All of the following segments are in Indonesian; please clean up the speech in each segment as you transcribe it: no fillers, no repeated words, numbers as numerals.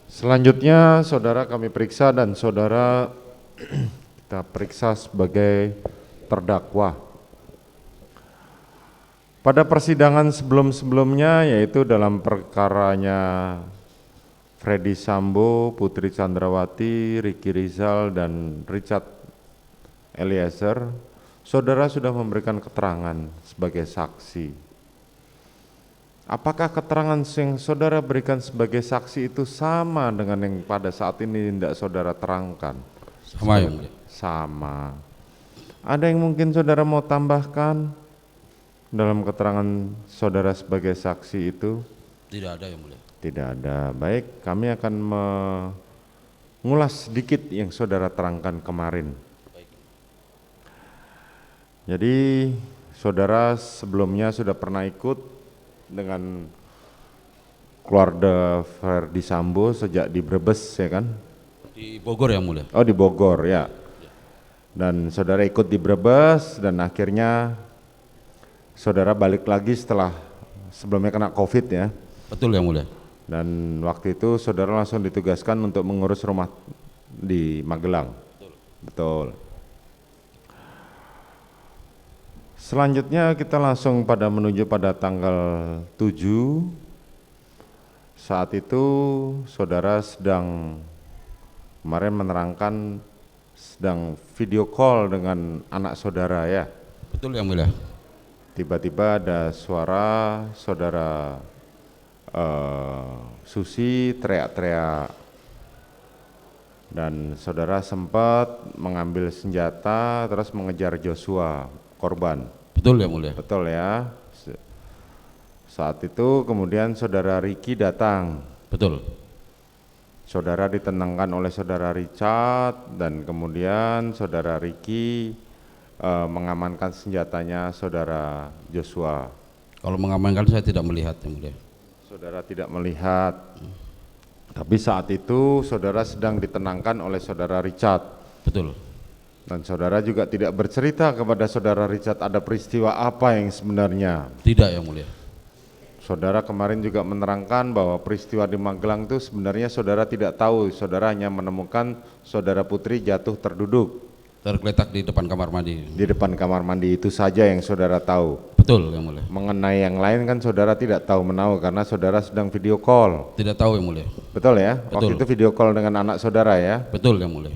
Selanjutnya saudara kami periksa dan saudara kita periksa sebagai terdakwa. Pada persidangan sebelum-sebelumnya, yaitu dalam perkaranya Freddy Sambo, Putri Chandrawati, Ricky Rizal, dan Richard Eliezer, saudara sudah memberikan keterangan sebagai saksi. Apakah keterangan yang saudara berikan sebagai saksi itu sama dengan yang pada saat ini tidak saudara terangkan? Sama yang mulia. Sama. Ada yang mungkin saudara mau tambahkan dalam keterangan saudara sebagai saksi itu? Tidak ada yang mulia. Tidak ada. Baik, kami akan mengulas sedikit yang saudara terangkan kemarin. Baik. Jadi saudara sebelumnya sudah pernah ikut dengan keluarga Ferdy Sambo sejak di Brebes, ya kan? Di Bogor yang mulia. Oh, di Bogor, ya. Dan saudara ikut di Brebes dan akhirnya saudara balik lagi setelah sebelumnya kena COVID, ya. Betul yang mulia. Dan waktu itu saudara langsung ditugaskan untuk mengurus rumah di Magelang. Betul. Selanjutnya kita langsung menuju pada tanggal 7. Saat itu saudara sedang kemarin menerangkan sedang video call dengan anak saudara, ya. Betul yang mulia. Tiba-tiba ada suara saudara Susi teriak-teriak dan saudara sempat mengambil senjata terus mengejar Joshua, korban. Betul yang mulia. Betul, ya. Saat itu kemudian saudara Ricky datang. Betul. Saudara ditenangkan oleh saudara Richard dan kemudian saudara Ricky mengamankan senjatanya saudara Joshua. Kalau mengamankan saya tidak melihat yang mulia. Saudara tidak melihat. Tapi saat itu saudara sedang ditenangkan oleh saudara Richard. Betul. Dan saudara juga tidak bercerita kepada saudara Richard ada peristiwa apa yang sebenarnya. Tidak yang mulia. Saudara kemarin juga menerangkan bahwa peristiwa di Magelang itu sebenarnya saudara tidak tahu, saudara hanya menemukan saudara Putri jatuh terduduk. Tergeletak di depan kamar mandi. Di depan kamar mandi, itu saja yang saudara tahu. Betul yang mulia. Mengenai yang lain kan saudara tidak tahu menahu karena saudara sedang video call. Tidak tahu yang mulia. Betul, ya? Betul. Waktu itu video call dengan anak saudara, ya? Betul yang mulia.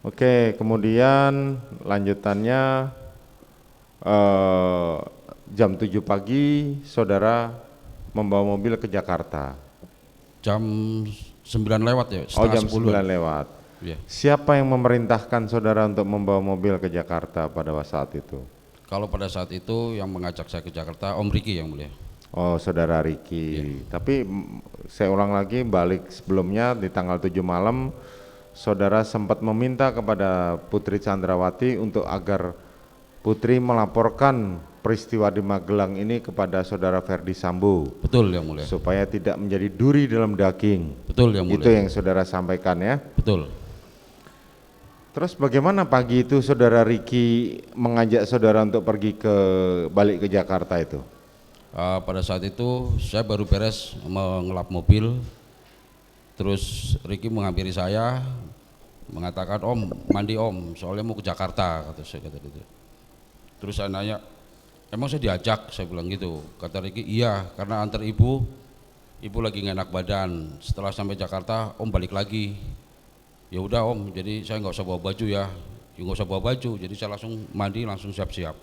Oke, kemudian lanjutannya jam 7 pagi saudara membawa mobil ke Jakarta. Jam 9 lewat ya? Oh, jam 10. 9 lewat. Ya. Siapa yang memerintahkan saudara untuk membawa mobil ke Jakarta pada saat itu? Kalau pada saat itu yang mengajak saya ke Jakarta Om Riki yang mulia. Oh, saudara Riki. Tapi saya ulang lagi, balik sebelumnya di tanggal 7 malam saudara sempat meminta kepada Putri Chandrawati untuk agar Putri melaporkan peristiwa di Magelang ini kepada saudara Ferdy Sambo. Betul yang mulia. Supaya tidak menjadi duri dalam daging. Betul yang mulia. Itu yang saudara sampaikan, ya. Betul. Terus bagaimana pagi itu saudara Riki mengajak saudara untuk pergi balik ke Jakarta itu? Pada saat itu saya baru beres mengelap mobil, terus Riki menghampiri saya mengatakan, "Om, mandi Om, soalnya mau ke Jakarta," kata saya kata gitu. Terus saya nanya, "Emang saya diajak?" Saya bilang gitu. Kata Riki, "Iya, karena antar ibu lagi nggak enak badan. Setelah sampai Jakarta Om balik lagi." Ya udah Om, jadi saya nggak usah bawa baju ya. Ya nggak usah bawa baju, jadi saya langsung mandi, langsung siap-siap.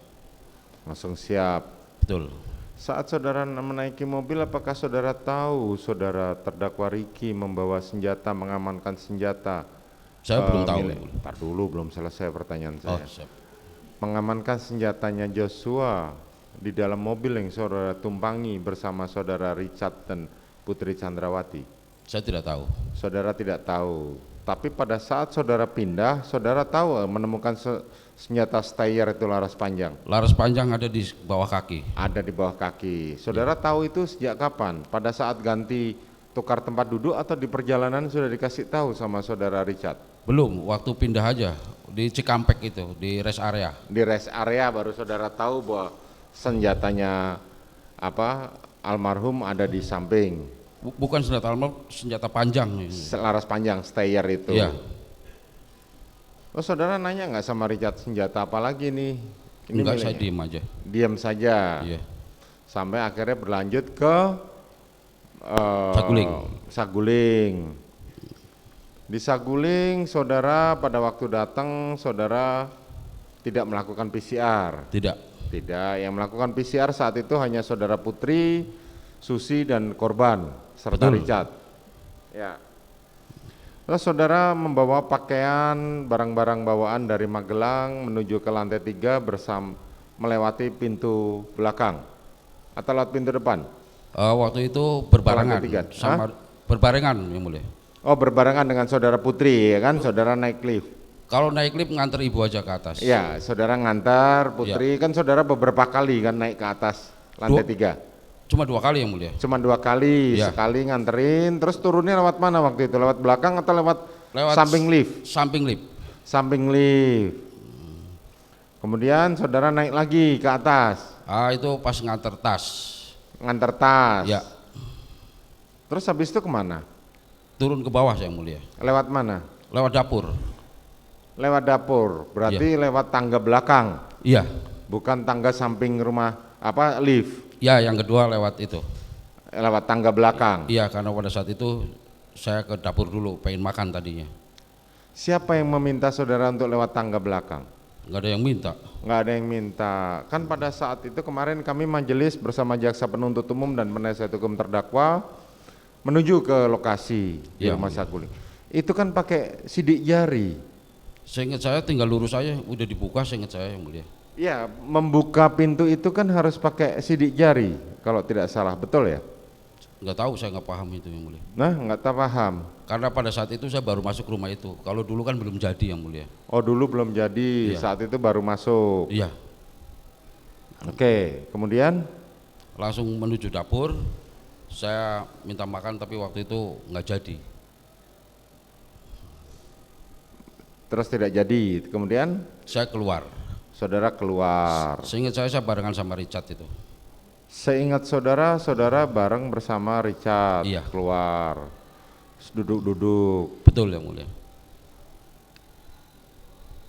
Langsung siap. Betul. Saat saudara menaiki mobil, apakah saudara tahu saudara terdakwa Riki membawa senjata, mengamankan senjata? Saya belum tahu. Ntar dulu, belum selesai pertanyaan saya. Oh, siap. Mengamankan senjatanya Joshua di dalam mobil yang saudara tumpangi bersama saudara Richard dan Putri Chandrawati. Saya tidak tahu. Saudara tidak tahu. Tapi pada saat saudara pindah, saudara tahu menemukan senjata Steyr itu laras panjang. Laras panjang ada di bawah kaki. Ada di bawah kaki. Saudara tahu itu sejak kapan? Pada saat ganti tukar tempat duduk atau di perjalanan sudah dikasih tahu sama saudara Richard? Belum, waktu pindah aja di Cikampek itu, di rest area. Di rest area baru saudara tahu bahwa senjatanya almarhum ada di samping. Bukan senjata almarhum, senjata panjang. Selaras panjang, stayer itu. Iya. Oh, saudara nanya nggak sama Richard senjata apa lagi nih? Ini Enggak, saya miliknya. diem aja. Diam saja. Iya. Sampai akhirnya berlanjut ke Saguling. Saguling. Di Saguling, saudara pada waktu datang, saudara tidak melakukan PCR. Tidak. Tidak, yang melakukan PCR saat itu hanya saudara Putri, Susi dan korban serta Betul. Richard. Ya. Terus saudara membawa pakaian, barang-barang bawaan dari Magelang menuju ke lantai 3 melewati pintu belakang atau lewat pintu depan. Waktu itu berbarengan Lantai 3. sama berbarengan yang mulia. Oh, berbarengan dengan saudara Putri ya kan, saudara naik lift. Kalau naik lift nganter ibu aja ke atas. Ya, saudara ngantar Putri, kan saudara beberapa kali kan naik ke atas lantai 3. Cuma 2 kali yang mulia. Cuma 2 kali, Ya. sekali nganterin, terus turunnya lewat mana waktu itu? Lewat belakang atau lewat samping lift? Samping lift. Samping lift. Kemudian saudara naik lagi ke atas, Itu pas nganter tas. nganter tas. Ya. Terus habis itu kemana? Turun ke bawah yang mulia. Lewat mana? Lewat dapur. Lewat dapur, berarti lewat tangga belakang, Iya. bukan tangga samping rumah lift. Ya, yang kedua lewat itu. Lewat tangga belakang. Iya, karena pada saat itu saya ke dapur dulu, pengen makan tadinya. Siapa yang meminta saudara untuk lewat tangga belakang? Nggak ada yang minta. Nggak ada yang minta. Kan pada saat itu kemarin kami majelis bersama jaksa penuntut umum dan penasihat hukum terdakwa menuju ke lokasi di Ya, rumah Saguling. Itu kan pakai sidik jari. Seingat saya tinggal lurus aja, udah dibuka seingat saya yang mulia. Ya, membuka pintu itu kan harus pakai sidik jari kalau tidak salah, betul ya? Nggak tahu, saya nggak paham itu yang mulia. Nah, nggak tahu paham. Karena pada saat itu saya baru masuk rumah itu. Kalau dulu kan belum jadi yang mulia. Oh, dulu belum jadi, Iya. saat itu baru masuk. Iya. Oke, kemudian Langsung menuju dapur. Saya minta makan tapi waktu itu nggak jadi. terus tidak jadi. Kemudian Saya keluar. saudara keluar. Seingat saya barengan sama Richard itu. Seingat saudara, saudara bareng bersama Richard Iya. keluar. Duduk-duduk. Betul yang mulia.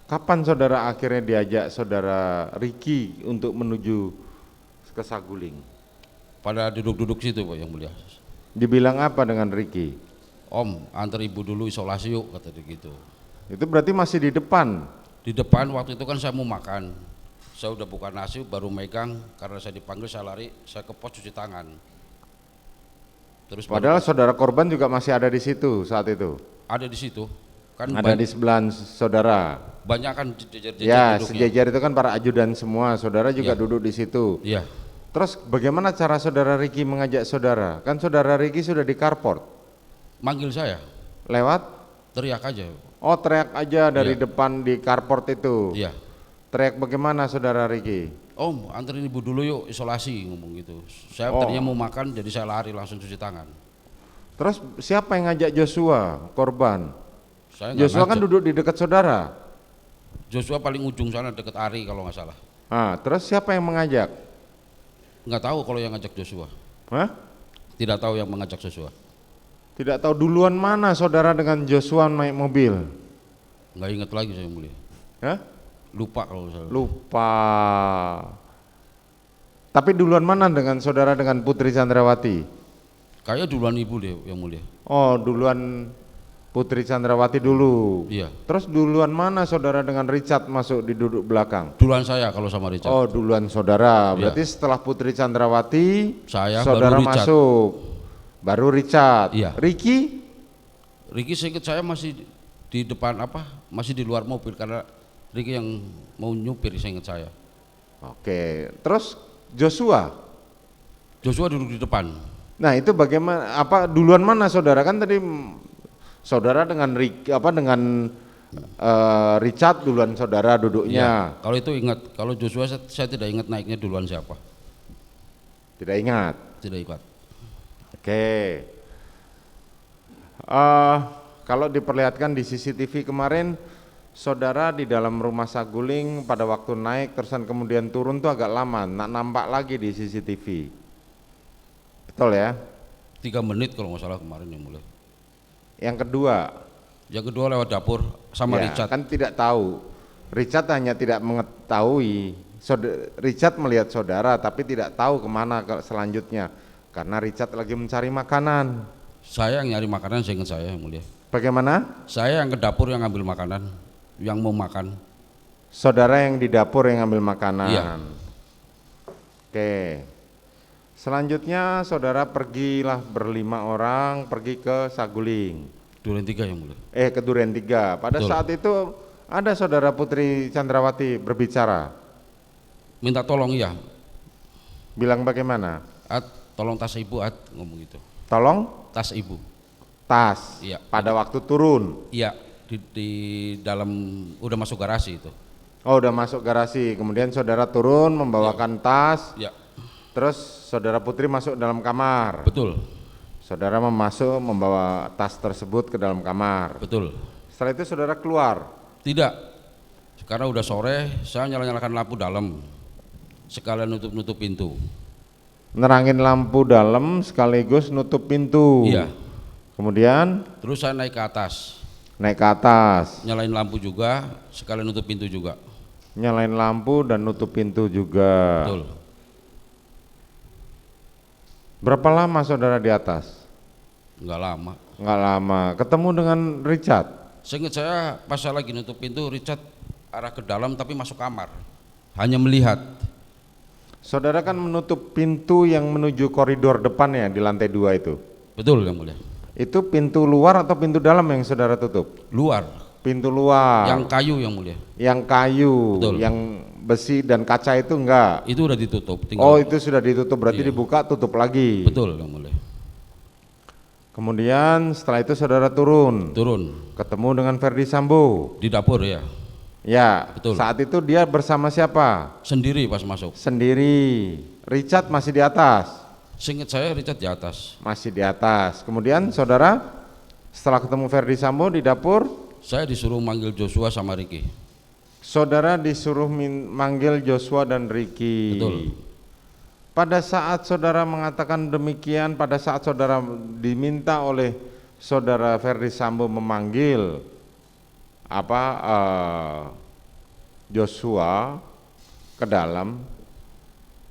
Kapan saudara akhirnya diajak saudara Ricky untuk menuju ke Saguling? Pada duduk-duduk situ Pak yang mulia. Dibilang apa dengan Ricky? Om, antar ibu dulu isolasi yuk, kata dia gitu. Itu berarti masih di depan. Di depan waktu itu kan saya mau makan. Saya udah buka nasi baru megang, karena saya dipanggil saya lari, saya ke pos cuci tangan. Terus Padahal saudara korban juga masih ada di situ saat itu. ada di situ. Kan Ada di sebelah saudara. banyak kan jejer-jejer Ya, duduknya. sejajar itu kan para ajudan semua. Saudara juga Iya. duduk di situ. Iya. Terus bagaimana cara saudara Ricky mengajak saudara? Kan saudara Ricky sudah di carport. Manggil saya, Lewat? teriak aja. Oh, teriak aja dari Iya. depan di carport itu. Iya. Teriak bagaimana saudara Ricky? Om, anterin ibu dulu yuk isolasi, ngomong gitu. Saya Oh. tadinya mau makan, jadi saya lari langsung cuci tangan. Terus siapa yang ngajak Joshua, korban? Saya nggak Joshua kan ngajak. duduk di dekat saudara. Joshua paling ujung sana deket Ari kalau nggak salah. Ah, terus siapa yang mengajak? Nggak tahu kalau yang ngajak Joshua. Hah? Tidak tahu yang mengajak Joshua. Tidak tahu duluan mana saudara dengan Joshua naik mobil? Nggak ingat lagi saya yang mulia. Hah? Lupa kalau salah. Lupa. Tapi duluan mana dengan saudara dengan Putri Chandrawati? Kayak duluan ibu deh yang mulia. Oh, duluan Putri Chandrawati dulu. Iya. Terus duluan mana saudara dengan Richard masuk di duduk belakang? Duluan saya kalau sama Richard. Oh, duluan saudara. Iya. Berarti setelah Putri Chandrawati, Saya saudara baru Richard. masuk. Baru Richard. Iya. Ricky? Ricky seingat saya masih di depan masih di luar mobil karena Ricky yang mau nyupir seingat saya. Oke. Terus Joshua? Joshua duduk di depan. Nah, itu bagaimana duluan mana saudara? Kan tadi saudara dengan Richard duluan saudara duduknya. Iya. Kalau itu ingat, kalau Joshua saya tidak ingat naiknya duluan siapa. Tidak ingat. Tidak ingat. Oke. Kalau diperlihatkan di CCTV kemarin, saudara di dalam rumah Saguling pada waktu naik terusan kemudian turun tuh agak lama, nak nampak lagi di CCTV. Betul ya? 3 menit kalau nggak salah kemarin yang mulia. Yang kedua Lewat dapur sama ya, Richard. kan tidak tahu. Richard hanya tidak mengetahui. Richard melihat saudara tapi tidak tahu kemana selanjutnya karena Richard lagi mencari makanan. Saya yang nyari makanan, saya ingat saya yang mulia. Bagaimana? Saya yang ke dapur yang ngambil makanan, yang mau makan. Saudara yang di dapur yang ngambil makanan. Iya. Oke. Selanjutnya saudara pergilah berlima orang pergi ke Saguling. Duren 3 yang mulia. Ke Duren 3. Pada Betul. saat itu ada saudara Putri Chandrawati berbicara. Minta tolong ya. Bilang bagaimana? Tolong tas ibu, ngomong gitu. Tolong Tas ibu. tas. Iya. Pada waktu turun. Iya, di dalam udah masuk garasi itu. Oh, udah masuk garasi. Kemudian saudara turun membawakan tas. Ya, Terus saudara Putri masuk dalam kamar. betul. Saudara membawa tas tersebut ke dalam kamar. Betul. Setelah itu saudara keluar. Tidak. Karena udah sore, saya nyalakan lampu dalam. Sekalian nutup pintu. Nerangin lampu dalam sekaligus nutup pintu. Iya. Kemudian Terus saya naik ke atas. naik ke atas. Nyalain lampu juga, sekalian nutup pintu juga. Nyalain lampu dan nutup pintu juga. Betul. Berapa lama saudara di atas? Enggak lama. Nggak lama. Ketemu dengan Richard. Seingat saya pas saya lagi nutup pintu, Richard arah ke dalam tapi masuk kamar. Hanya melihat. Saudara kan menutup pintu yang menuju koridor depan ya di lantai 2 itu. Betul yang mulia. Itu pintu luar atau pintu dalam yang saudara tutup? Luar. Pintu luar. Yang kayu yang mulia. Yang kayu, Betul. yang besi dan kaca itu enggak. Itu udah ditutup. Oh, itu sudah ditutup, berarti Iya. dibuka tutup lagi. Betul yang mulia. Kemudian setelah itu saudara turun, ketemu dengan Ferdi Sambo. Di dapur ya. Ya, Betul. saat itu dia bersama siapa? Sendiri pas masuk. Sendiri. Richard masih di atas. Seingat saya Richard di atas. Masih di atas. Kemudian saudara setelah ketemu Ferdi Sambo di dapur, Saya disuruh manggil Joshua sama Ricky. saudara disuruh manggil Joshua dan Ricky. Betul. Pada saat saudara mengatakan demikian, pada saat saudara diminta oleh saudara Ferdi Sambo memanggil Joshua ke dalam,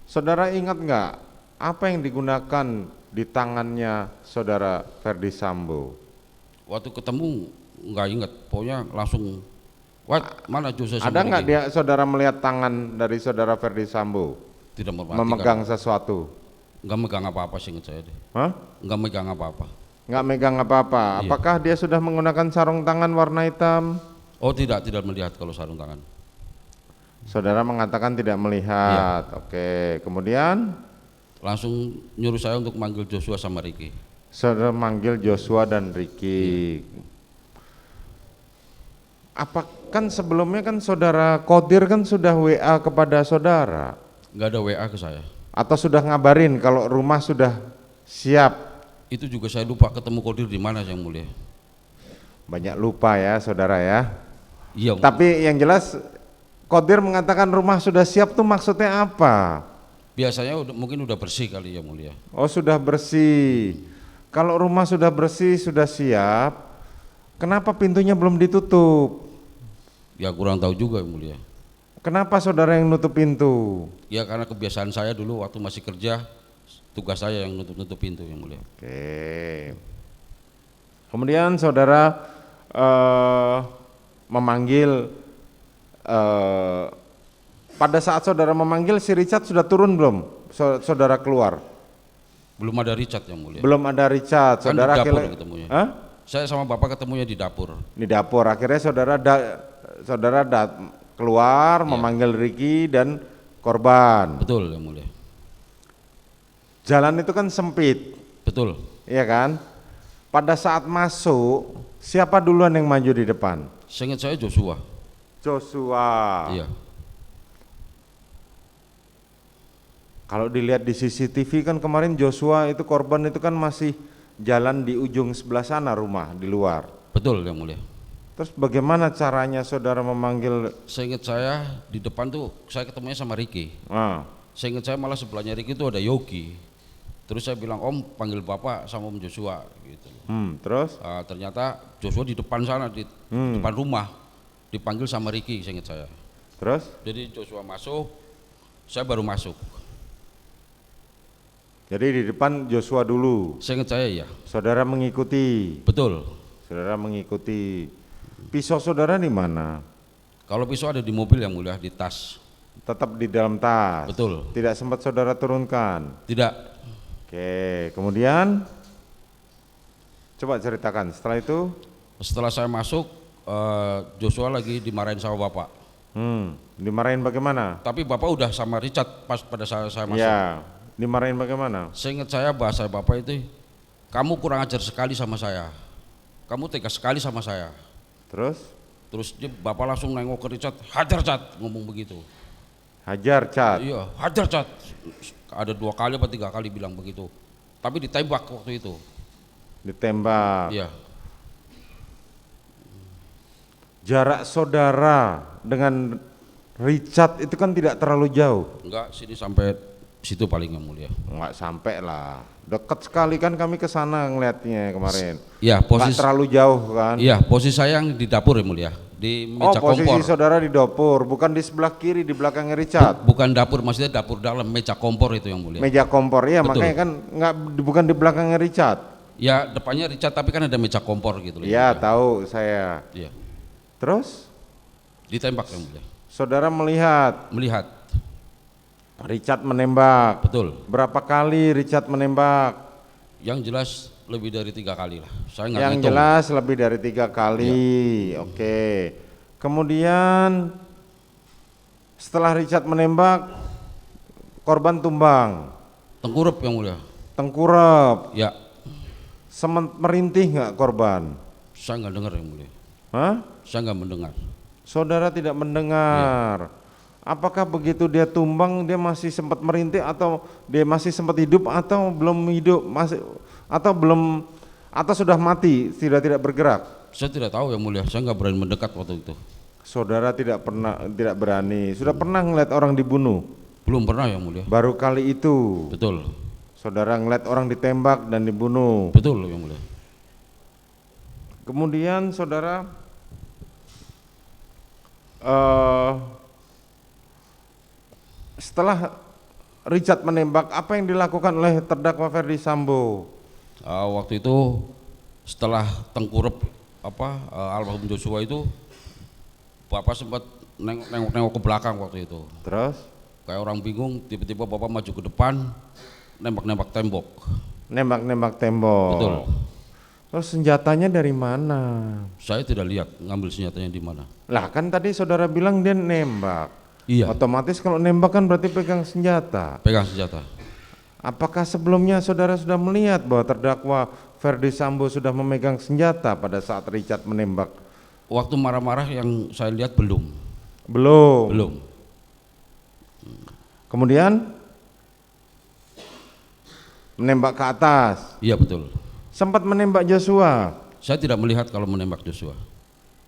saudara ingat nggak apa yang digunakan di tangannya saudara Ferdi Sambo? Waktu ketemu nggak ingat, pokoknya langsung, mana Joshua sama Ada nggak Ricky? dia saudara melihat tangan dari saudara Ferdi Sambo Tidak memperhatikan. memegang sesuatu? Nggak megang apa-apa seingat saya deh. Hah? Nggak megang apa-apa. Nggak megang apa-apa. Iya. Apakah dia sudah menggunakan sarung tangan warna hitam? Oh tidak melihat kalau sarung tangan. Saudara mengatakan tidak melihat. Oke, kemudian Langsung nyuruh saya untuk manggil Joshua sama Ricky. saudara manggil Joshua dan Ricky. Apa kan sebelumnya kan saudara Kodir kan sudah WA kepada saudara Nggak ada WA ke saya. atau sudah ngabarin kalau rumah sudah siap? Itu juga saya lupa ketemu Kodir di mana yang mulia. Banyak lupa ya saudara ya. Iya. Tapi yang jelas Kodir mengatakan rumah sudah siap tuh maksudnya apa? Biasanya mungkin udah bersih kali ya mulia. Oh, sudah bersih. Kalau rumah sudah bersih, sudah siap, kenapa pintunya belum ditutup? Ya kurang tahu juga yang mulia. Kenapa saudara yang nutup pintu? Ya karena kebiasaan saya dulu waktu masih kerja, tugas saya yang nutup pintu yang mulia. Oke. Kemudian saudara memanggil, pada saat saudara memanggil si Richard sudah turun belum? Saudara keluar? Belum ada Richard yang mulia. Belum ada Richard. Kan Saudara di dapur akhirnya, ketemunya. hah? Saya sama bapak ketemunya di dapur. Di dapur. Akhirnya saudara keluar memanggil Ricky dan korban. Betul yang mulia. Jalan itu kan sempit, Betul. iya kan? Pada saat masuk, siapa duluan yang maju di depan? Seingat saya Joshua. Joshua. Iya. Kalau dilihat di CCTV kan kemarin Joshua itu korban itu kan masih jalan di ujung sebelah sana rumah di luar. Betul yang mulia. Terus bagaimana caranya saudara memanggil? Seingat saya di depan tuh saya ketemunya sama Ricky. Ah, Seingat saya malah sebelahnya Ricky itu ada Yogi. Terus saya bilang, Om panggil Bapak sama Om Joshua gitu. Terus? Ternyata Joshua di depan sana, di depan rumah, dipanggil sama Ricky, seingat saya. Terus? Jadi Joshua masuk, saya baru masuk. Jadi di depan Joshua dulu. Seingat saya ya. Saudara mengikuti. Betul. Saudara mengikuti. Pisau saudara di mana? Kalau pisau ada di mobil yang mulia, di tas. Tetap di dalam tas. Betul. Tidak sempat saudara turunkan. Tidak. Oke, kemudian coba ceritakan. Setelah itu? Setelah saya masuk, Joshua lagi dimarahin sama Bapak. Dimarahin bagaimana? Tapi Bapak udah sama Richard pas pada saat saya masuk. Ya, dimarahin bagaimana? Seingat saya bahasa Bapak itu, kamu kurang ajar sekali sama saya. Kamu tegas sekali sama saya. Terus? Terus Bapak langsung nengok ke Richard, hajar Cat, ngomong begitu. Hajar Cat? Iya, hajar Cat. Ada 2 kali atau 3 kali bilang begitu. Tapi ditembak waktu itu. Ditembak? Iya. Jarak saudara dengan Richard itu kan tidak terlalu jauh. Enggak, sini sampai situ paling yang mulia. Enggak sampai lah, deket sekali kan kami ke sana ngeliatnya kemarin. Iya, Enggak terlalu jauh kan? Iya, posisi saya yang di dapur yang mulia, di meja posisi kompor. saudara di dapur, bukan di sebelah kiri di belakangnya Richard. Bukan dapur, maksudnya dapur dalam, meja kompor itu yang mulia. Meja kompor, iya. Betul. Makanya kan nggak, bukan di belakangnya Richard. Ya, depannya Richard tapi kan ada meja kompor gitu loh. Iya, tahu saya. Iya. Terus Ditembak yang mulia. saudara melihat Melihat. Richard menembak. Betul. Berapa kali Richard menembak? Yang jelas lebih dari 3 kali lah. Saya nggak Yang ngitung. jelas lebih dari 3 kali. Oke. Kemudian setelah Richard menembak, korban tumbang. Tengkurap yang mulia. Tengkurap. Ya, Merintih nggak korban? saya nggak dengar yang mulia. Hah? Saya nggak mendengar. Saudara tidak mendengar. Apakah begitu dia tumbang dia masih sempat merintih atau dia masih sempat hidup atau belum hidup, masih atau belum, atau sudah mati, tidak bergerak? Saya tidak tahu yang mulia. Saya nggak berani mendekat waktu itu. Saudara tidak berani. Sudah pernah ngeliat orang dibunuh? Belum pernah yang mulia. Baru kali itu. Betul. Saudara ngeliat orang ditembak dan dibunuh. Betul yang mulia. Kemudian saudara setelah Richard menembak, apa yang dilakukan oleh terdakwa Ferdi Sambo? Waktu itu setelah tengkurap almarhum Joshua itu, Bapak sempat nengok ke belakang waktu itu. Terus? Kayak orang bingung, tiba-tiba Bapak maju ke depan, nembak-nembak tembok. Nembak-nembak tembok. Betul. Terus senjatanya dari mana? Saya tidak lihat ngambil senjatanya di mana. Lah kan tadi saudara bilang dia nembak. Iya. Otomatis kalau nembak kan berarti pegang senjata. Pegang senjata. Apakah sebelumnya saudara sudah melihat bahwa terdakwa Ferdi Sambo sudah memegang senjata pada saat Richard menembak? Waktu marah-marah yang saya lihat belum. Belum. Belum. Kemudian menembak ke atas. Iya betul. Sempat menembak Joshua. Saya tidak melihat kalau menembak Joshua.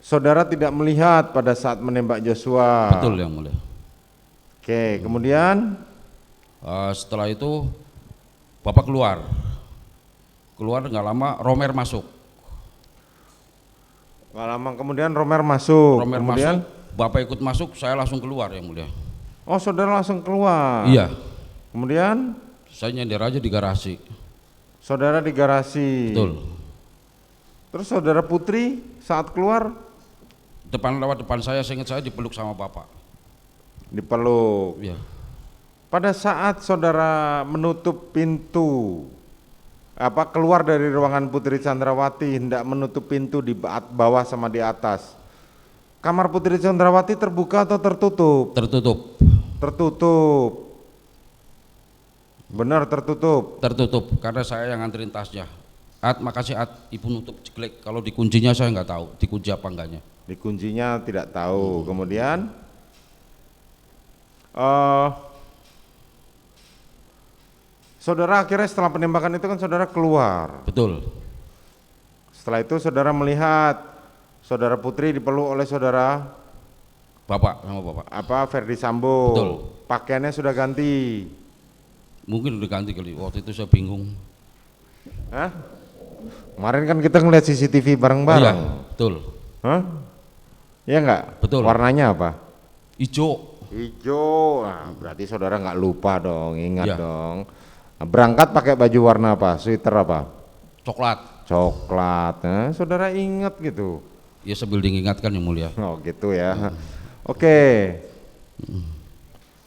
Saudara tidak melihat pada saat menembak Joshua. Betul yang mulia. Oke, kemudian setelah itu Bapak keluar nggak lama Romer masuk. Nggak lama kemudian Romer masuk. Romer kemudian masuk, Bapak ikut masuk, saya langsung keluar yang mulia. oh saudara langsung keluar. Iya. Kemudian Saya nyender aja di garasi. saudara di garasi. Betul. Terus saudara Putri saat keluar Lewat depan saya ingat saya dipeluk sama Bapak. dipeluk. Iya. Pada saat saudara menutup pintu, keluar dari ruangan Putri Chandrawati, hendak menutup pintu di bawah sama di atas, kamar Putri Chandrawati terbuka atau tertutup? Tertutup. Tertutup. Benar tertutup. Tertutup karena saya yang nganterin tasnya. Makasih Ibu nutup jelek. Kalau dikuncinya saya nggak tahu, dikunci apa enggaknya. Dikuncinya tidak tahu. Kemudian saudara akhirnya setelah penembakan itu kan saudara keluar. Betul. Setelah itu saudara melihat saudara Putri dipeluk oleh saudara Bapak sama Bapak. Ferdi Sambo. Betul. Pakaiannya sudah ganti. Mungkin udah ganti kali. Waktu itu saya bingung. Hah? Kemarin kan kita ngeliat CCTV Iya, bareng-bareng. betul. Hah? Iya nggak? Betul. Warnanya apa? Ijo. Hijau. Nah, berarti saudara nggak lupa dong, ingat Iya. dong. Nah, berangkat pakai baju warna apa? Sweater apa? Coklat. Coklat. Nah, saudara ingat gitu. Ya sambil diingatkan yang mulia. Oh gitu ya. Oke.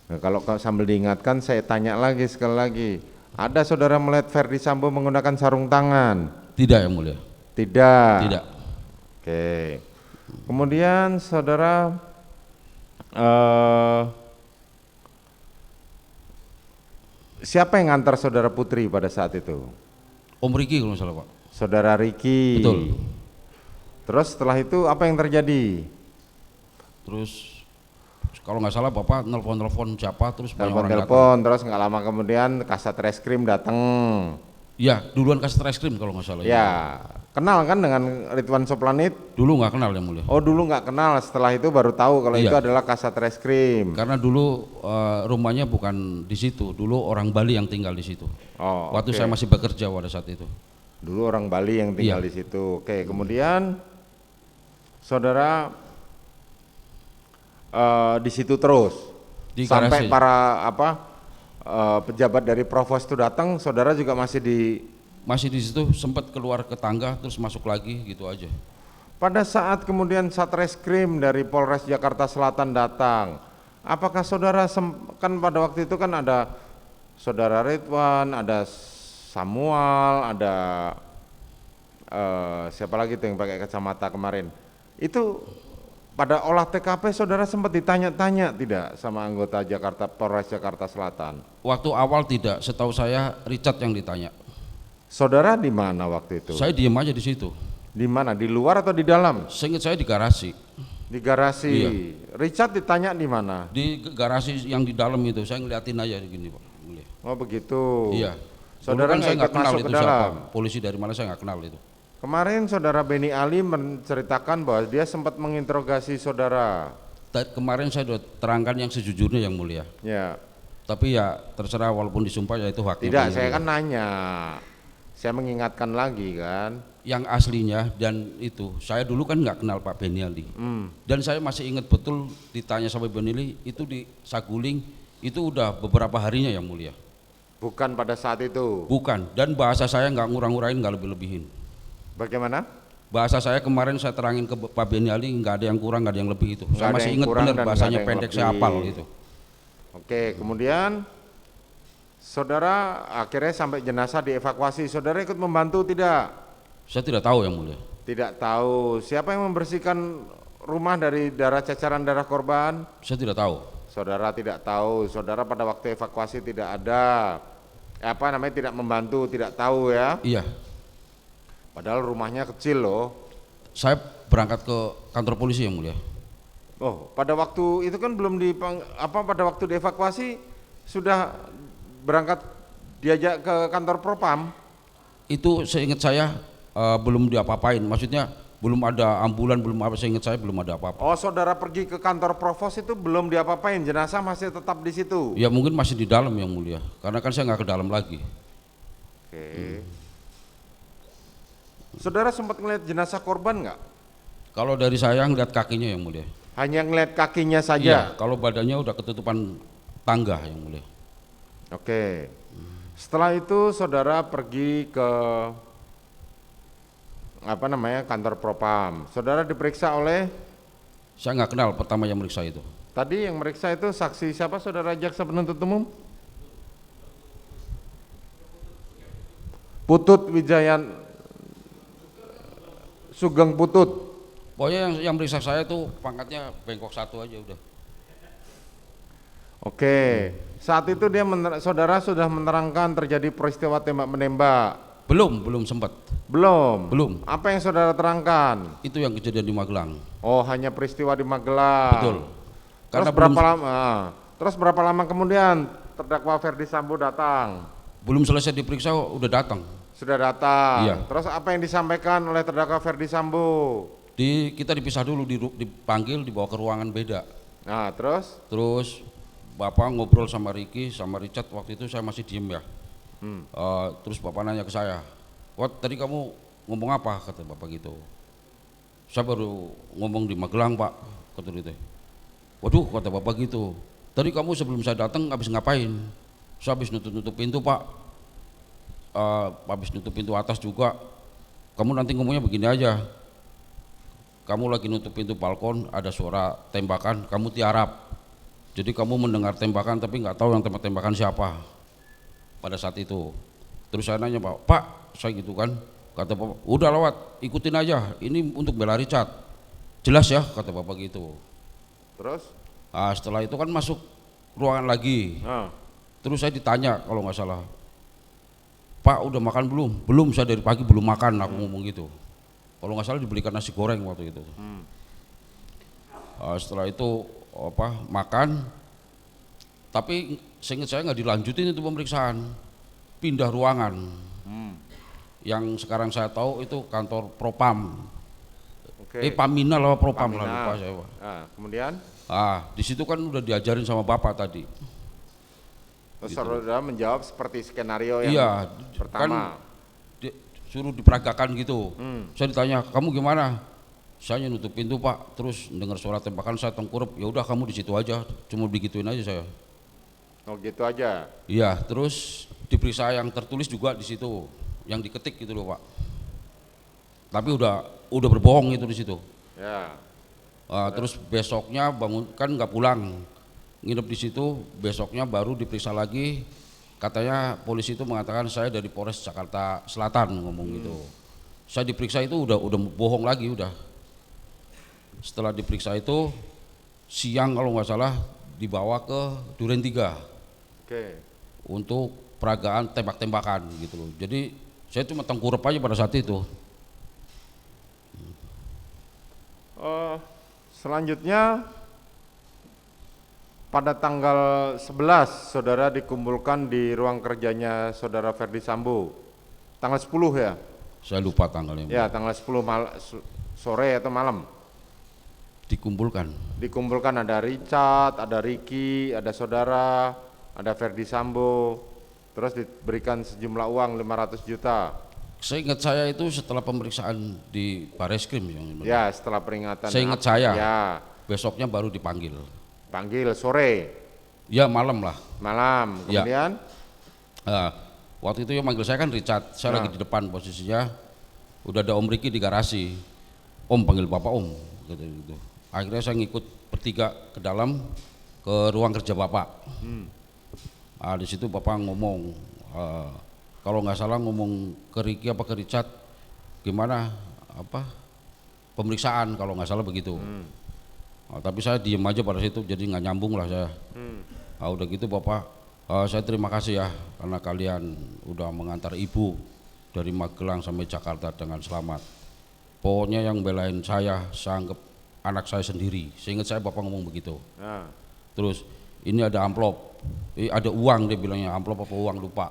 Nah, kalau sambil diingatkan saya tanya lagi sekali lagi. Ada saudara melihat Verdi Sambo menggunakan sarung tangan? Tidak yang mulia. Tidak. Tidak. Oke. Kemudian saudara siapa yang ngantar saudara Putri pada saat itu? Om Riki kalau nggak salah Pak. Saudara Riki. Betul. Terus setelah itu apa yang terjadi? Terus kalau nggak salah Bapak nelpon siapa terus banyak orang datang. Telepon, terus nggak lama kemudian Kasat Reskrim datang. Ya duluan kasih reskrim kalau nggak salah. Ya, kenal kan dengan Ridwan Soplanit? Dulu nggak kenal yang mulia. Oh dulu nggak kenal, setelah itu baru tahu kalau Iya. itu adalah Kasat Reskrim. Karena dulu rumahnya bukan di situ. Dulu orang Bali yang tinggal di situ. Oh, Waktu oke. saya masih bekerja pada saat itu. Dulu orang Bali yang tinggal Iya. di situ. Oke, kemudian saudara di situ terus Di sampai garasi. para pejabat dari Provos itu datang, saudara juga masih di. Masih di situ sempat keluar ke tangga terus masuk lagi gitu aja. Pada saat kemudian Satreskrim dari Polres Jakarta Selatan datang, apakah saudara kan pada waktu itu kan ada saudara Ridwan, ada Samuel, ada siapa lagi tuh yang pakai kacamata kemarin? Itu pada olah TKP saudara sempat ditanya-tanya tidak sama anggota Polres Jakarta Selatan? Waktu awal tidak, setahu saya Richard yang ditanya. Saudara di mana waktu itu? Saya diem aja di situ. Di mana? Di luar atau di dalam? Seingat saya di garasi. Di garasi. Iya. Richard ditanya di mana? Di garasi yang di dalam itu, saya ngeliatin aja gini Pak. Oh begitu. Iya. Saudara Dulu kan saya nggak nggak ikut kenal masuk itu ke dalam. siapa. Polisi dari mana saya nggak kenal itu. Kemarin saudara Beni Ali menceritakan bahwa dia sempat menginterogasi saudara. Kemarin saya sudah terangkan yang sejujurnya yang mulia. Ya. Tapi ya terserah walaupun disumpah ya itu haknya. Tidak, Yang saya mulia. kan nanya. Saya mengingatkan lagi kan. Yang aslinya dan itu saya dulu kan nggak kenal Pak Beni Ali. Dan saya masih ingat betul ditanya sama Beni Ali itu di Saguling itu udah beberapa harinya yang mulia. Bukan pada saat itu. Bukan, dan bahasa saya nggak ngurang-ngurain, nggak lebih-lebihin. Bagaimana? Bahasa saya kemarin saya terangin ke Pak Beni Ali nggak ada yang kurang, nggak ada yang lebih itu. Nggak Saya ada masih yang ingat kurang benar dan nggak bahasanya ada yang pendek, saya lebih. hafal gitu. Oke, kemudian saudara akhirnya sampai jenazah dievakuasi. Saudara ikut membantu tidak? Saya tidak tahu yang mulia. Tidak tahu. Siapa yang membersihkan rumah dari cacaran darah korban? Saya tidak tahu. Saudara tidak tahu. Saudara pada waktu evakuasi tidak ada. Tidak membantu, tidak tahu ya. Iya, Padahal rumahnya kecil loh. saya berangkat ke kantor polisi yang mulia. Oh, pada waktu itu kan belum pada waktu dievakuasi sudah berangkat diajak ke kantor Propam. Itu seingat saya belum diapa-apain, maksudnya belum ada ambulan, belum apa, seingat saya belum ada apa-apa. Oh, saudara pergi ke kantor Provos itu belum diapa-apain, jenazah masih tetap di situ. Ya mungkin masih di dalam yang mulia, karena kan saya nggak ke dalam lagi. Oke. Saudara sempat ngelihat jenazah korban nggak? Kalau dari saya ngeliat kakinya yang mulia. Hanya ngelihat kakinya Iya, saja. kalau badannya udah ketutupan tangga yang mulia. Oke. Setelah itu saudara pergi ke kantor Propam. Saudara diperiksa oleh Saya nggak kenal pertama yang meriksa itu. tadi yang meriksa itu saksi siapa saudara jaksa penuntut umum? Putut Wijayan Sugeng Putut. Pokoknya yang meriksa saya itu pangkatnya bengkok satu aja udah. Oke. Saat itu saudara sudah menerangkan terjadi peristiwa tembak menembak. Belum sempat. Belum. Apa yang saudara terangkan? Itu yang kejadian di Magelang. Oh, hanya peristiwa di Magelang. Betul. Terus berapa lama kemudian terdakwa Verdi Sambo datang? Belum selesai diperiksa udah datang. Sudah datang. Iya. Terus apa yang disampaikan oleh terdakwa Verdi Sambo? Kita dipisah dulu, dipanggil, dibawa ke ruangan beda. Nah, terus Terus bapak ngobrol sama Ricky sama Richard, waktu itu saya masih diem ya. Terus bapak nanya ke saya, "Wat, tadi kamu ngomong apa?" kata bapak gitu. "Saya baru ngomong di Magelang pak," kata itu. "Waduh," kata bapak gitu, "tadi kamu sebelum saya datang habis ngapain?" "Saya habis nutup pintu pak." Habis nutup pintu atas juga. "Kamu nanti ngomongnya begini aja, kamu lagi nutup pintu balkon, ada suara tembakan, kamu tiarap. Jadi kamu mendengar tembakan tapi nggak tahu yang tembakan siapa pada saat itu." Terus saya nanya, Pak, saya gitu kan, kata bapak, "Udah lewat, ikutin aja, ini untuk bela Richard." "Jelas ya," kata bapak gitu. Terus? Setelah itu kan masuk ruangan lagi. Terus saya ditanya kalau nggak salah, "Pak, udah makan belum?" "Belum, saya dari pagi belum makan," aku ngomong gitu. Kalau nggak salah dibelikan nasi goreng waktu itu. Setelah itu makan, tapi seingat saya nggak dilanjutin itu pemeriksaan, pindah ruangan. Yang sekarang saya tahu itu kantor Propam. Paminal apa Propam lah, lupa saya. Kemudian? Di situ kan udah diajarin sama bapak tadi. Terus Gitu. saudara menjawab seperti skenario yang Iya, pertama. Kan suruh diperagakan gitu. Saya ditanya, "Kamu gimana?" "Saya nutup pintu pak, terus dengar suara tembakan, saya tengkurap. Ya udah kamu di situ aja, cuma digituin aja saya." Oh gitu aja. Iya, terus diperiksa yang tertulis juga di situ, yang diketik gitu loh pak. Tapi udah berbohong itu di situ. Ya. Terus besoknya bangun kan nggak pulang, nginep di situ. Besoknya baru diperiksa lagi. Katanya polisi itu mengatakan saya dari Polres Jakarta Selatan, ngomong gitu. Saya diperiksa itu udah bohong lagi udah. Setelah diperiksa itu siang kalau nggak salah dibawa ke Duren 3 untuk peragaan tembak-tembakan gitu loh. Jadi saya cuma tengkurap aja pada saat itu. Selanjutnya pada tanggal 11 saudara dikumpulkan di ruang kerjanya saudara Ferdi Sambo. Tanggal 10 ya? Saya lupa tanggalnya. Ya, tanggal 10 sore atau malam. Dikumpulkan ada Richard, ada Ricky, ada saudara, ada Ferdi Sambo. Terus diberikan sejumlah uang 500 juta. Saya ingat saya itu setelah pemeriksaan di Bareskrim ya, setelah peringatan. Saya ingat saya. Ya. Besoknya baru dipanggil. Panggil sore. Ya malam lah. Malam. Kemudian? Ya. Waktu itu yang manggil saya kan Richard. Saya lagi di depan posisinya. Udah ada Om Ricky di garasi. "Om, panggil Bapak Om," gitu. Akhirnya saya ngikut bertiga ke dalam ke ruang kerja Bapak. Di situ Bapak ngomong. Kalau nggak salah ngomong ke Ricky apa ke Richard, gimana pemeriksaan kalau nggak salah begitu. Tapi saya diem aja pada situ, jadi nggak nyambung lah saya. Udah gitu Bapak, saya terima kasih ya karena kalian udah mengantar ibu dari Magelang sampai Jakarta dengan selamat. Pokoknya yang belain saya anggap anak saya sendiri. Seingat saya Bapak ngomong begitu. Terus ini ada amplop, ada uang, dia bilangnya amplop apa uang lupa.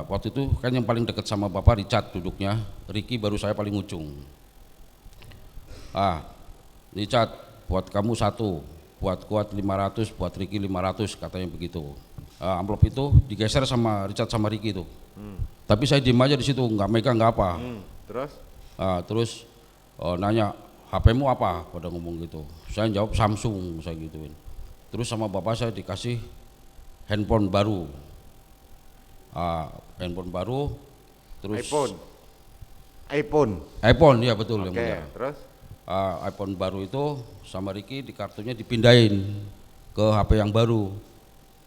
Waktu itu kan yang paling dekat sama Bapak Richard duduknya, Ricky baru saya paling ujung. Richard, buat kamu 1, buat kuat 500, buat Ricky 500, katanya begitu. Amplop itu digeser sama Richard sama Ricky itu. Tapi saya diem aja di situ, nggak megang nggak apa. Terus nanya, "HP-mu apa?" pada ngomong gitu. Saya jawab Samsung, saya gituin. Terus sama Bapak saya dikasih handphone baru. Handphone baru, terus iPhone, ya betul. Terus? iPhone baru itu sama Ricky di kartunya dipindahin ke HP yang baru.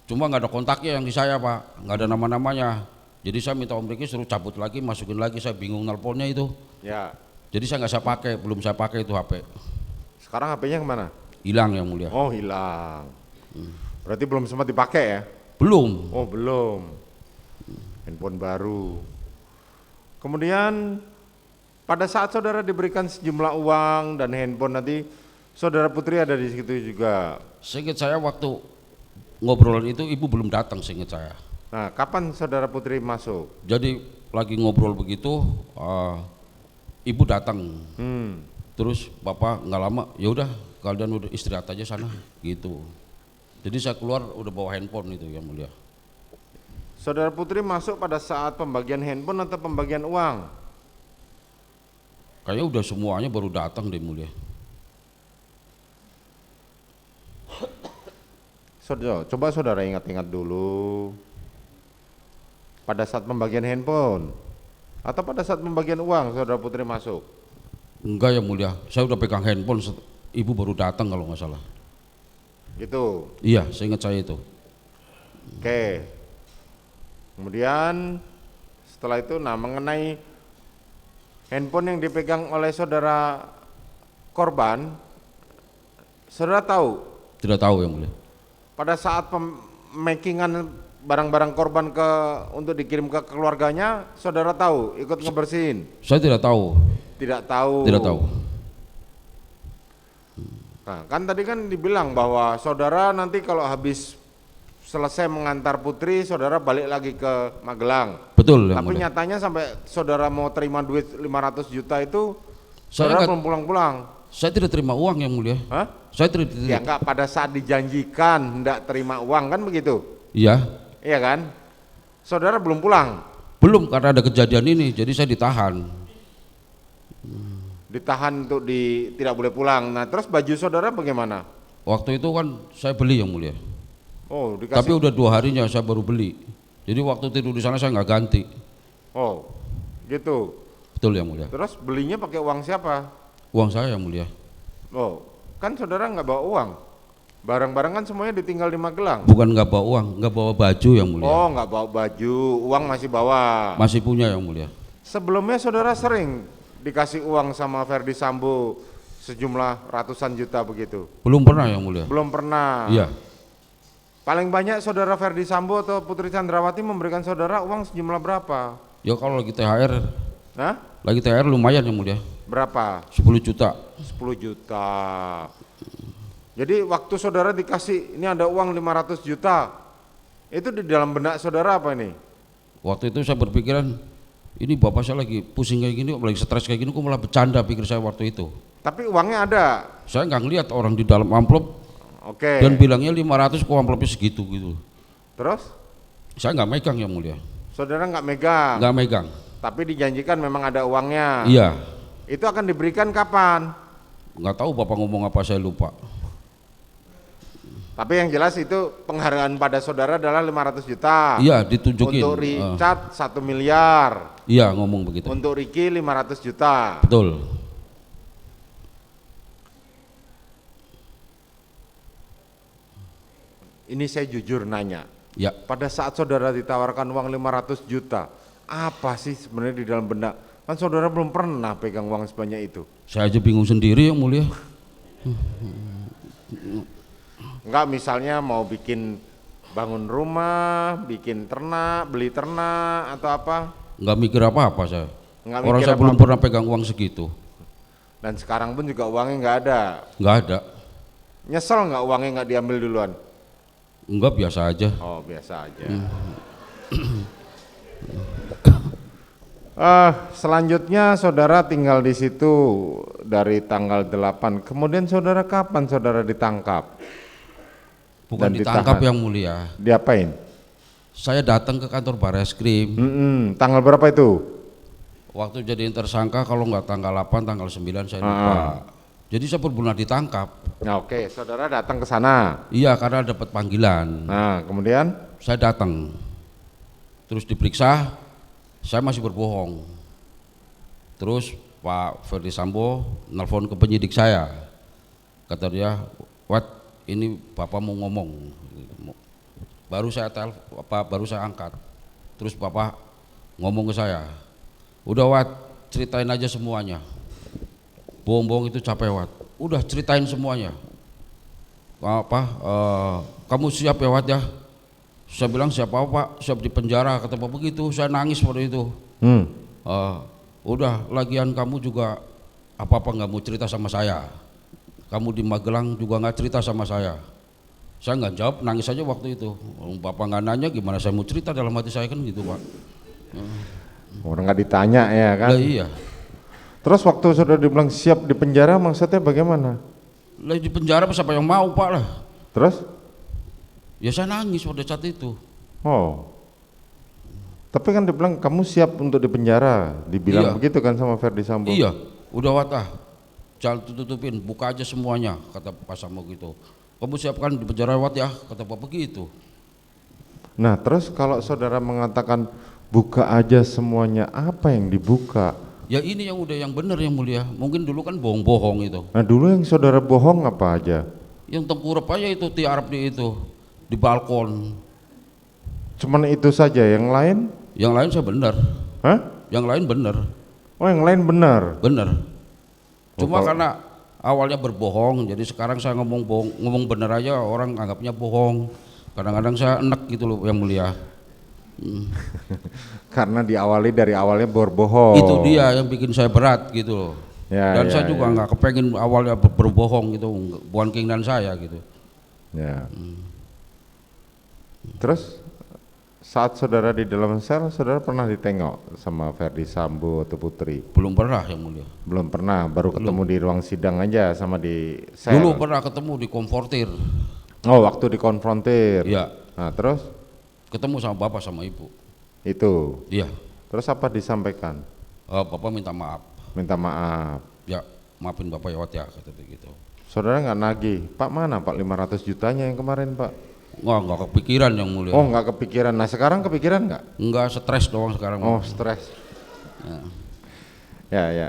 Cuma nggak ada kontaknya yang di saya Pak, nggak ada nama-namanya. Jadi saya minta Om Ricky suruh cabut lagi, masukin lagi, saya bingung nelponnya itu. Ya. Jadi saya nggak saya pakai, belum saya pakai itu HP. Sekarang HP-nya kemana? Hilang yang mulia. Oh hilang. Berarti belum sempat dipakai ya? Belum. Oh belum. Handphone baru. Kemudian pada saat saudara diberikan sejumlah uang dan handphone nanti, saudara Putri ada di situ juga. Seingat saya waktu ngobrolan itu ibu belum datang, seingat saya. Nah, kapan saudara Putri masuk? Jadi lagi ngobrol begitu, ibu datang. Terus Bapak nggak lama, ya udah kalian udah istirahat aja sana, gitu. Jadi saya keluar udah bawa handphone itu yang mulia. Saudara Putri masuk pada saat pembagian handphone atau pembagian uang? Kayaknya udah semuanya baru datang deh mulia. Saudara, coba saudara ingat-ingat dulu. Pada saat pembagian handphone atau pada saat pembagian uang saudara Putri masuk? Enggak yang mulia, saya udah pegang handphone, ibu baru datang kalau nggak salah. Gitu. Iya, saya ingat saya itu. Oke. Kemudian setelah itu, nah mengenai handphone yang dipegang oleh saudara korban, saudara tahu? Tidak tahu yang mulia. Pada saat pemakingan barang-barang korban untuk dikirim ke keluarganya, saudara tahu ikut ngebersihin? Saya tidak tahu. Tidak tahu. Tidak tahu. Nah, kan tadi kan dibilang bahwa saudara nanti kalau habis selesai mengantar Putri, saudara balik lagi ke Magelang. Betul yang Tapi mulia. nyatanya sampai saudara mau terima duit 500 juta itu, Saya saudara enggak, belum pulang-pulang. saya tidak terima uang yang mulia. Hah? Saya tidak. Ya enggak, pada saat dijanjikan hendak terima uang kan begitu? Iya. Iya kan? Saudara belum pulang. Belum, karena ada kejadian ini, jadi saya ditahan. Ditahan untuk tidak boleh pulang. Nah, terus baju saudara bagaimana? Waktu itu kan saya beli yang mulia. Oh, Tapi dikasih. udah 2 harinya saya baru beli. Jadi waktu tidur di sana saya nggak ganti. Oh, gitu. Betul yang mulia. Terus belinya pakai uang siapa? Uang saya yang mulia. Oh, kan saudara nggak bawa uang. Barang-barang kan semuanya ditinggal di Magelang. Bukan nggak bawa uang, nggak bawa baju yang mulia. Oh, nggak bawa baju, uang masih bawa. Masih punya yang mulia. Sebelumnya saudara sering dikasih uang sama Ferdi Sambo sejumlah ratusan juta begitu? Belum pernah yang mulia. Belum pernah. Iya. Paling banyak saudara Ferdi Sambo atau Putri Chandrawati memberikan saudara uang sejumlah berapa? Ya kalau lagi THR, Nah, lagi THR lumayan yang mulia. berapa? 10 juta. 10 juta. Jadi waktu saudara dikasih ini ada uang 500 juta, itu di dalam benak saudara apa ini? Waktu itu saya berpikiran, ini bapak saya lagi pusing kayak gini, lagi stres kayak gini, kok malah bercanda pikir saya waktu itu. Tapi uangnya ada. Saya nggak ngeliat orang di dalam amplop Oke. dan bilangnya 500 kok amplopnya segitu gitu. Terus Saya nggak megang yang mulia. saudara nggak megang, Nggak megang. tapi dijanjikan memang ada uangnya. Iya. Itu akan diberikan kapan? Nggak tahu bapak ngomong apa, saya lupa. Tapi yang jelas itu penghargaan pada saudara adalah 500 juta. Iya, ditunjukin. Untuk Richard 1 miliar. Iya, ngomong begitu. Untuk Ricky 500 juta. Betul. Ini saya jujur nanya. Ya, Pada saat saudara ditawarkan uang 500 juta, apa sih sebenarnya di dalam benak? Kan saudara belum pernah pegang uang sebanyak itu. saya aja bingung sendiri yang mulia. Enggak, misalnya mau bikin bangun rumah, bikin ternak, beli ternak atau apa? Nggak mikir apa-apa saya. Nggak Orang mikir saya belum apa-apa. pernah pegang uang segitu. Dan sekarang pun juga uangnya nggak ada. Nggak ada. Nyesel nggak uangnya nggak diambil duluan? Enggak, biasa aja. Oh, biasa aja. Selanjutnya saudara tinggal di situ dari tanggal 8. Kemudian saudara kapan saudara ditangkap? Bukan Dan ditangkap ditahan. yang mulia. Diapain? Saya datang ke kantor Bareskrim. Tanggal berapa itu? Waktu jadi tersangka kalau nggak tanggal 8, tanggal 9 saya lupa. Jadi saya benar-benar ditangkap. Nah, oke, saudara datang ke sana. Iya, karena dapat panggilan. Nah, kemudian Saya datang. Terus diperiksa, saya masih berbohong. Terus Pak Ferdi Sambo nelpon ke penyidik saya. Kata dia, "Wat, ini Bapak mau ngomong." Baru saya baru saya angkat. Terus Bapak ngomong ke saya, "Udah Wat, ceritain aja semuanya. Bohong-bohong itu capek Wat. Udah ceritain semuanya. Kamu siap ya Wat ya?" Saya bilang, "Siap apa Pak? Siap di penjara." Kata Bapak begitu. Saya nangis pada itu. Udah, lagian kamu juga apa-apa nggak mau cerita sama saya. Kamu di Magelang juga nggak cerita sama saya. Saya nggak jawab, nangis aja waktu itu. Bapak nggak nanya, gimana saya mau cerita, dalam hati saya kan gitu Pak. orang nggak ditanya ya kan? Lah iya. Terus waktu saudara dibilang siap di penjara, maksudnya bagaimana? Lah di penjara siapa yang mau Pak lah. Terus? Ya saya nangis pada saat itu. Oh. Tapi kan dibilang kamu siap untuk dipenjara, dibilang Iya. begitu kan sama Ferdi Sambo. Iya, udah watah, jangan tutupin, buka aja semuanya, kata Pak Sambo gitu. Kamu siapkan di penjara Wat ya, kata Bapak begitu. Nah, terus kalau saudara mengatakan buka aja semuanya, apa yang dibuka? Ya ini yang udah yang benar yang mulia. Mungkin dulu kan bohong-bohong itu. Nah, dulu yang saudara bohong apa aja? Yang tengkurap aja itu tiarap di itu, di balkon. Cuman itu saja, yang lain? Yang lain saya benar. Hah? Yang lain benar, Oh, yang lain benar. benar. Cuma kalau- karena awalnya berbohong, jadi sekarang saya ngomong bohong, ngomong benar aja orang anggapnya bohong. Kadang-kadang saya enek gitu loh yang mulia. Karena diawali dari awalnya berbohong. Itu dia yang bikin saya berat gitu loh. Ya, Dan ya, saya juga ya. nggak kepengen awalnya berbohong gitu, bukan keinginan saya gitu. Ya. Terus saat saudara di dalam sel, saudara pernah ditengok sama Ferdi Sambo atau Putri? Belum pernah yang mulia. Belum pernah, baru ketemu di ruang sidang aja sama di sel. Dulu pernah ketemu di konfortir, Oh, waktu dikonfrontir. ya Nah, terus ketemu sama bapak sama ibu. itu. Iya, Terus apa disampaikan? bapak minta maaf. Minta maaf. Ya maafin bapak ya Wat ya, kata begitu. Saudara nggak nagih, Pak mana Pak 500 jutanya yang kemarin Pak? Wah nggak kepikiran yang mulia. Oh, nggak kepikiran. Nah, sekarang kepikiran nggak? Nggak, stres doang sekarang. Oh, stres. Ya. Ya, ya.